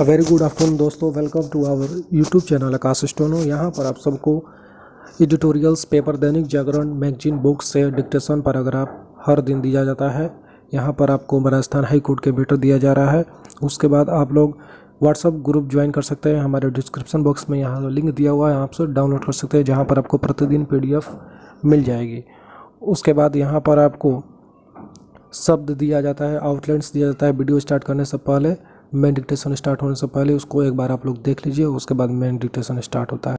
Very good afternoon दोस्तों, welcome to our YouTube channel Akash steno. यहाँ पर आप सबको editorials, paper, Dainik Jagran, magazine, books से डिक्टेशन पैराग्राफ हर दिन दिया जाता है। यहाँ पर आपको राजस्थान हाई कोर्ट के बेटर दिया जा रहा है। उसके बाद आप लोग व्हाट्सअप ग्रुप ज्वाइन कर सकते हैं। हमारे डिस्क्रिप्शन बॉक्स में यहाँ लिंक दिया हुआ है, आप सब डाउनलोड कर सकते हैं, जहाँ पर आपको प्रतिदिन PDF मिल जाएगी। उसके बाद यहाँ पर आपको शब्द दिया जाता है, आउटलाइंस दिया जाता है। वीडियो स्टार्ट करने से पहले, मेन डिक्टेशन स्टार्ट होने से पहले उसको एक बार आप लोग देख लीजिए, उसके बाद मेन डिक्टेशन स्टार्ट होता है।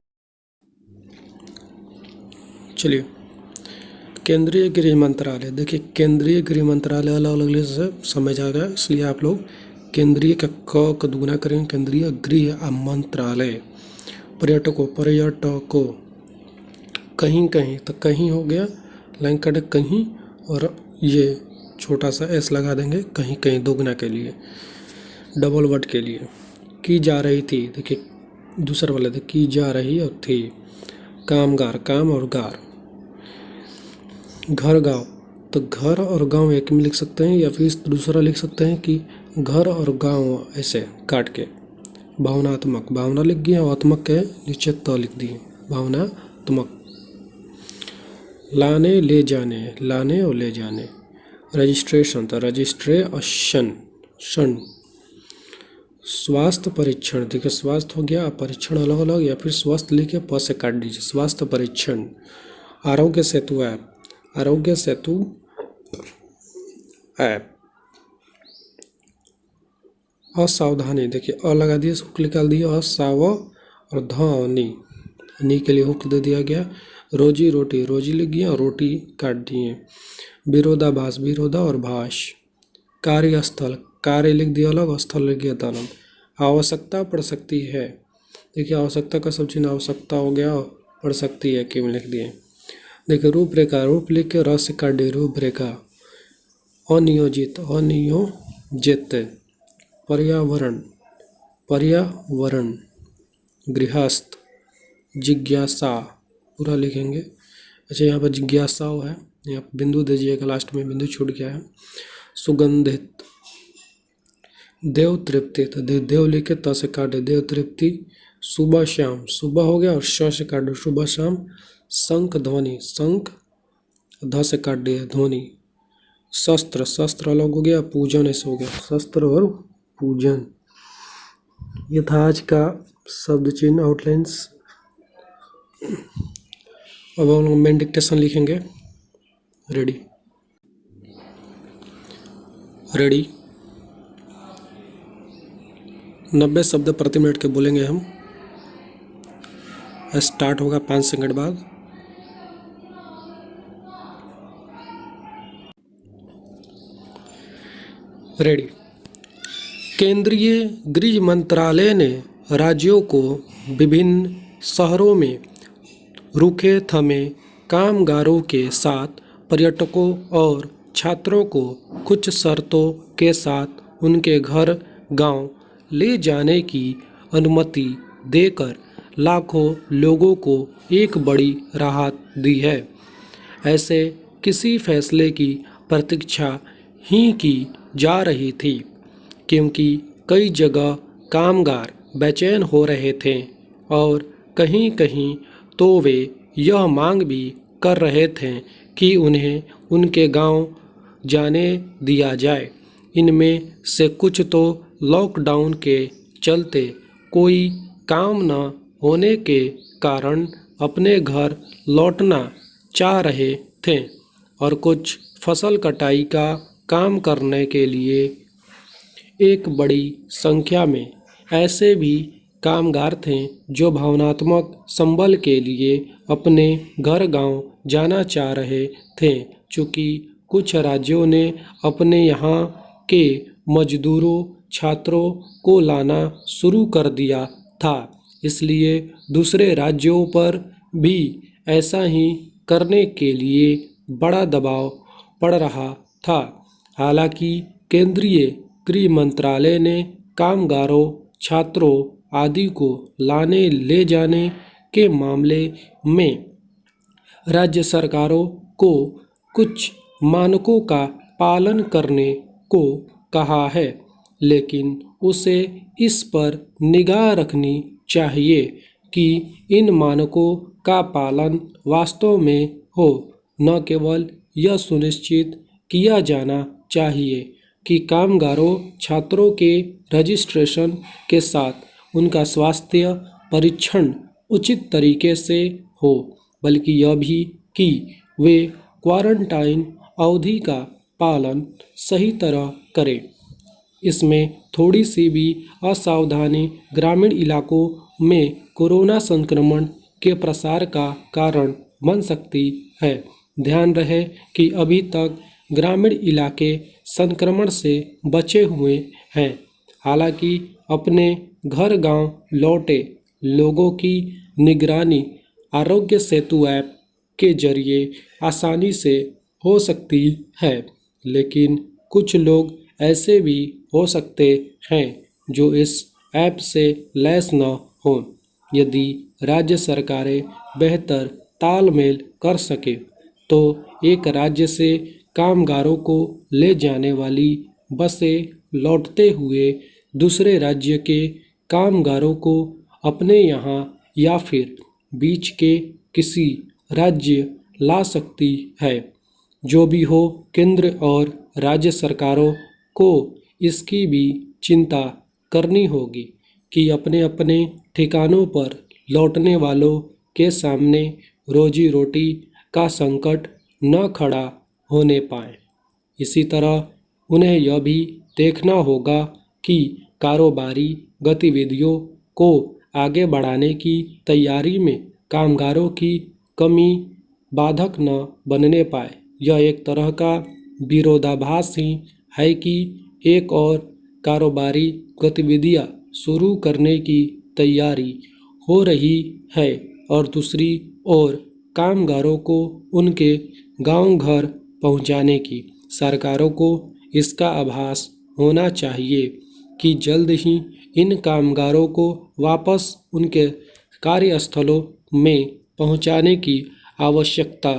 चलिए, केंद्रीय गृह मंत्रालय। देखिए, केंद्रीय गृह मंत्रालय अलग अलग से समझ आ गया, इसलिए आप लोग केंद्रीय का क दुगुना करेंगे, केंद्रीय गृह मंत्रालय। पर्यटकों, कहीं कहीं तो कहीं हो गया, लाइन कट कहीं, और ये छोटा सा एस लगा देंगे कहीं कहीं दोगुना के लिए, डबल वर्ड के लिए। की जा रही थी, देखिए दूसरा वाला था, की जा रही और थी। कामगार, काम और गार। घर गांव, तो घर और गांव एक में लिख सकते हैं, या फिर दूसरा लिख सकते हैं कि घर और गांव, ऐसे काट के। भावनात्मक, भावना लिख दिए, आत्मक के नीचे त लिख दिए, भावनात्मक। लाने ले जाने, लाने और ले जाने। रजिस्ट्रेशन, तो रजिस्ट्रेशन। स्वास्थ्य परीक्षण, देखिए स्वास्थ्य हो गया, परीक्षण अलग अलग, या फिर स्वास्थ्य लिखे प से काट दीजिए, स्वास्थ्य परीक्षण। Aarogya Setu app, Aarogya Setu app. असावधानी, देखिए अ लगा दिए, हुक निकाल दिया, असाव और धानी, नी के लिए हुक दे दिया गया। रोजी रोटी, रोजी लिख गया, रोटी काट दिए। विरोधाभास, विरोधा और भाष। कार्यस्थल, कार्य लिख दिया अलग, स्थल लिख गया अलग। आवश्यकता पड़ सकती है, देखिए आवश्यकता का सब चीज आवश्यकता हो गया, पड़ सकती है क्यों लिख दिए। देखिए रूपरेखा, रूप लिख के रस काट दे, रूपरेखा। अनियोजित, अनियोजित। पर्यावरण, पर्यावरण। गृहस्थ, जिज्ञासा, पूरा लिखेंगे। अच्छा, यहाँ पर जिज्ञासा है, यहाँ बिंदु दीजिएगा, लास्ट में बिंदु छूट गया है। सुगंधित। देव तृप्ति, तो देव लिखे त से काटे, देव तृप्ति। सुबह शाम, सुबह हो गया और श से काट दो, सुबह शाम। शंख ध्वनि, शंख ध से काट दिया, ध्वनि। शस्त्र, शस्त्र अलग हो गया, पूजन ऐसे हो गया, शस्त्र और पूजन। ये था आज का शब्द चिन्ह आउटलाइंस। अब हम लोग मेन डिक्टेशन लिखेंगे। Ready, ready. 90 शब्द प्रति मिनट के बोलेंगे हम। स्टार्ट होगा 5 सेकंड बाद। रेडी। केंद्रीय गृह मंत्रालय ने राज्यों को विभिन्न शहरों में रुके थमे कामगारों के साथ पर्यटकों और छात्रों को कुछ शर्तों के साथ उनके घर गांव ले जाने की अनुमति देकर लाखों लोगों को एक बड़ी राहत दी है। ऐसे किसी फैसले की प्रतीक्षा ही की जा रही थी, क्योंकि कई जगह कामगार बेचैन हो रहे थे और कहीं कहीं तो वे यह मांग भी कर रहे थे कि उन्हें उनके गांव जाने दिया जाए। इनमें से कुछ तो लॉकडाउन के चलते कोई काम न होने के कारण अपने घर लौटना चाह रहे थे, और कुछ फसल कटाई का काम करने के लिए एक बड़ी संख्या में ऐसे भी कामगार थे जो भावनात्मक संबल के लिए अपने घर गांव जाना चाह रहे थे। चूँकि कुछ राज्यों ने अपने यहाँ के मजदूरों, छात्रों को लाना शुरू कर दिया था, इसलिए दूसरे राज्यों पर भी ऐसा ही करने के लिए बड़ा दबाव पड़ रहा था। हालांकि केंद्रीय गृह मंत्रालय ने कामगारों, छात्रों आदि को लाने ले जाने के मामले में राज्य सरकारों को कुछ मानकों का पालन करने को कहा है। लेकिन उसे इस पर निगाह रखनी चाहिए कि इन मानकों का पालन वास्तव में हो। न केवल यह सुनिश्चित किया जाना चाहिए कि कामगारों छात्रों के रजिस्ट्रेशन के साथ उनका स्वास्थ्य परीक्षण उचित तरीके से हो, बल्कि यह भी कि वे क्वारंटाइन अवधि का पालन सही तरह करें। इसमें थोड़ी सी भी असावधानी ग्रामीण इलाकों में कोरोना संक्रमण के प्रसार का कारण बन सकती है। ध्यान रहे कि अभी तक ग्रामीण इलाके संक्रमण से बचे हुए हैं। हालांकि अपने घर गांव लौटे लोगों की निगरानी आरोग्य सेतु ऐप के जरिए आसानी से हो सकती है, लेकिन कुछ लोग ऐसे भी हो सकते हैं जो इस ऐप से लैस न हों। यदि राज्य सरकारें बेहतर तालमेल कर सके तो एक राज्य से कामगारों को ले जाने वाली बसें लौटते हुए दूसरे राज्य के कामगारों को अपने यहाँ या फिर बीच के किसी राज्य ला सकती है। जो भी हो, केंद्र और राज्य सरकारों को इसकी भी चिंता करनी होगी कि अपने अपने ठिकानों पर लौटने वालों के सामने रोजी रोटी का संकट न खड़ा होने पाए। इसी तरह उन्हें यह भी देखना होगा कि कारोबारी गतिविधियों को आगे बढ़ाने की तैयारी में कामगारों की कमी बाधक न बनने पाए। यह एक तरह का विरोधाभास ही है कि एक और कारोबारी गतिविधियां शुरू करने की तैयारी हो रही है और दूसरी ओर कामगारों को उनके गांव घर पहुंचाने की। सरकारों को इसका आभास होना चाहिए कि जल्द ही इन कामगारों को वापस उनके कार्यस्थलों में पहुंचाने की आवश्यकता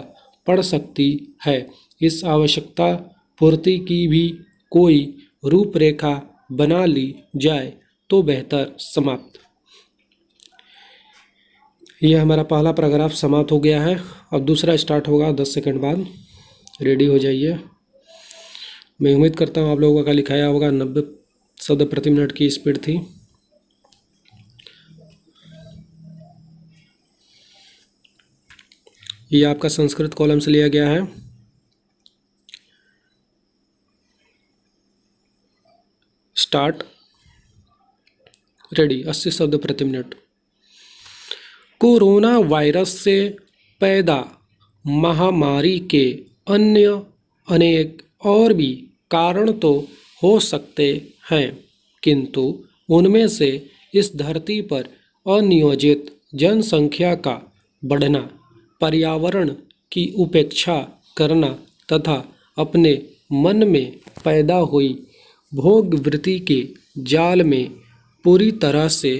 पड़ सकती है। इस आवश्यकता पूर्ति की भी कोई रूपरेखा बना ली जाए तो बेहतर। समाप्त। यह हमारा पहला पैराग्राफ समाप्त हो गया है। अब दूसरा स्टार्ट होगा 10 सेकंड बाद। रेडी हो जाइए। मैं उम्मीद करता हूँ आप लोगों का लिखाया होगा 90 शब्द प्रति मिनट की स्पीड थी। ये आपका संस्कृत कॉलम से लिया गया है। स्टार्ट। रेडी। 80 शब्द प्रति मिनट। कोरोना वायरस से पैदा महामारी के अन्य अनेक और भी कारण तो हो सकते हैं, किंतु उनमें से इस धरती पर अनियोजित जनसंख्या का बढ़ना, पर्यावरण की उपेक्षा करना तथा अपने मन में पैदा हुई भोग वृत्ति के जाल में पूरी तरह से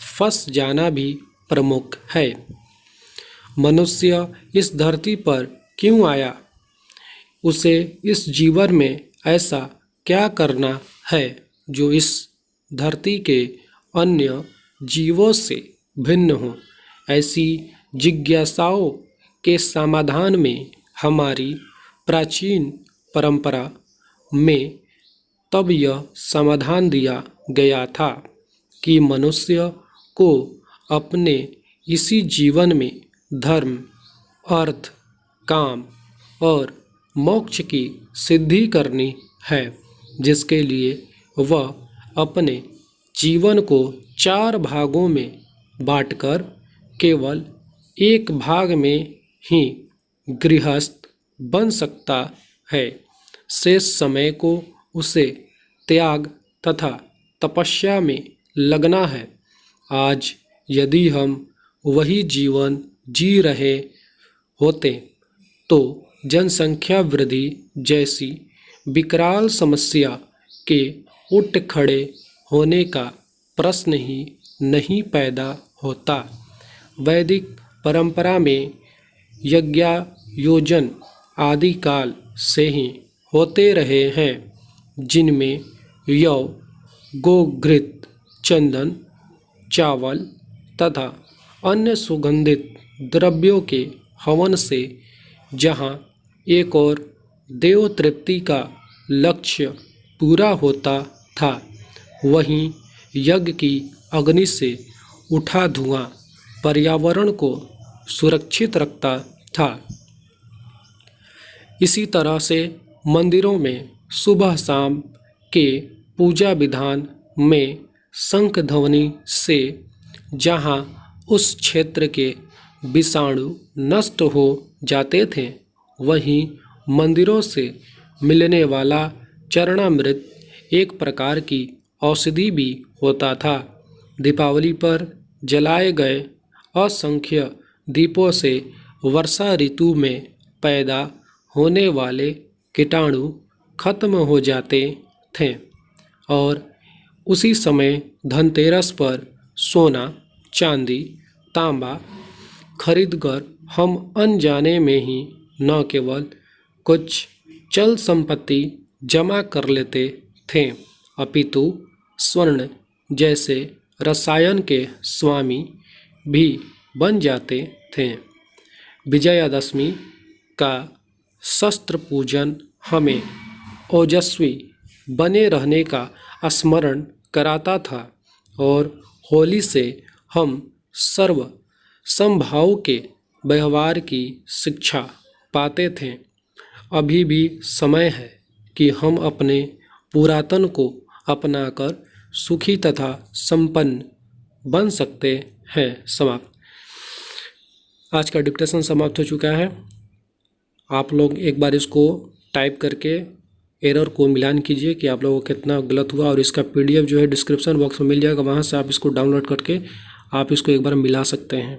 फंस जाना भी प्रमुख है। मनुष्य इस धरती पर क्यों आया? उसे इस जीवन में ऐसा क्या करना है जो इस धरती के अन्य जीवों से भिन्न हो? ऐसी जिज्ञासाओं के समाधान में हमारी प्राचीन परंपरा में तब यह समाधान दिया गया था कि मनुष्य को अपने इसी जीवन में धर्म, अर्थ, काम और मोक्ष की सिद्धि करनी है, जिसके लिए वह अपने जीवन को 4 भागों में बांटकर केवल एक भाग में ही गृहस्थ बन सकता है। शेष समय को उसे त्याग तथा तपस्या में लगना है। आज यदि हम वही जीवन जी रहे होते तो जनसंख्या वृद्धि जैसी विकराल समस्या के उठ खड़े होने का प्रश्न ही नहीं पैदा होता। वैदिक परंपरा में यज्ञायोजन आदि काल से ही होते रहे हैं, जिनमें यव, गोघृत, चंदन, चावल तथा अन्य सुगंधित द्रव्यों के हवन से जहाँ एक और देव तृप्ति का लक्ष्य पूरा होता था, वहीं यज्ञ की अग्नि से उठा धुआं पर्यावरण को सुरक्षित रखता था। इसी तरह से मंदिरों में सुबह शाम के पूजा विधान में शंख ध्वनि से जहाँ उस क्षेत्र के विषाणु नष्ट हो जाते थे, वहीं मंदिरों से मिलने वाला चरणामृत एक प्रकार की औषधि भी होता था। दीपावली पर जलाए गए असंख्य दीपों से वर्षा ऋतु में पैदा होने वाले कीटाणु खत्म हो जाते थे और उसी समय धनतेरस पर सोना, चांदी, तांबा खरीदकर हम अनजाने में ही न केवल कुछ चल संपत्ति जमा कर लेते थे, अपितु स्वर्ण जैसे रसायन के स्वामी भी बन जाते थे। विजयादशमी का शस्त्र पूजन हमें ओजस्वी बने रहने का स्मरण कराता था और होली से हम सर्व समभाव के व्यवहार की शिक्षा पाते थे। अभी भी समय है कि हम अपने पुरातन को अपनाकर सुखी तथा संपन्न बन सकते हैं। समाप्त। आज का डिक्टेशन समाप्त हो चुका है। आप लोग एक बार इसको टाइप करके एरर को मिलान कीजिए कि आप लोगों को कितना गलत हुआ, और इसका PDF जो है डिस्क्रिप्शन बॉक्स में मिल जाएगा, वहाँ से आप इसको डाउनलोड करके आप इसको एक बार मिला सकते हैं।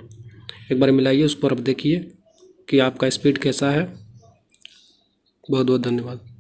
एक बार मिलाइए, उस पर अब देखिए कि आपका स्पीड कैसा है। बहुत बहुत धन्यवाद।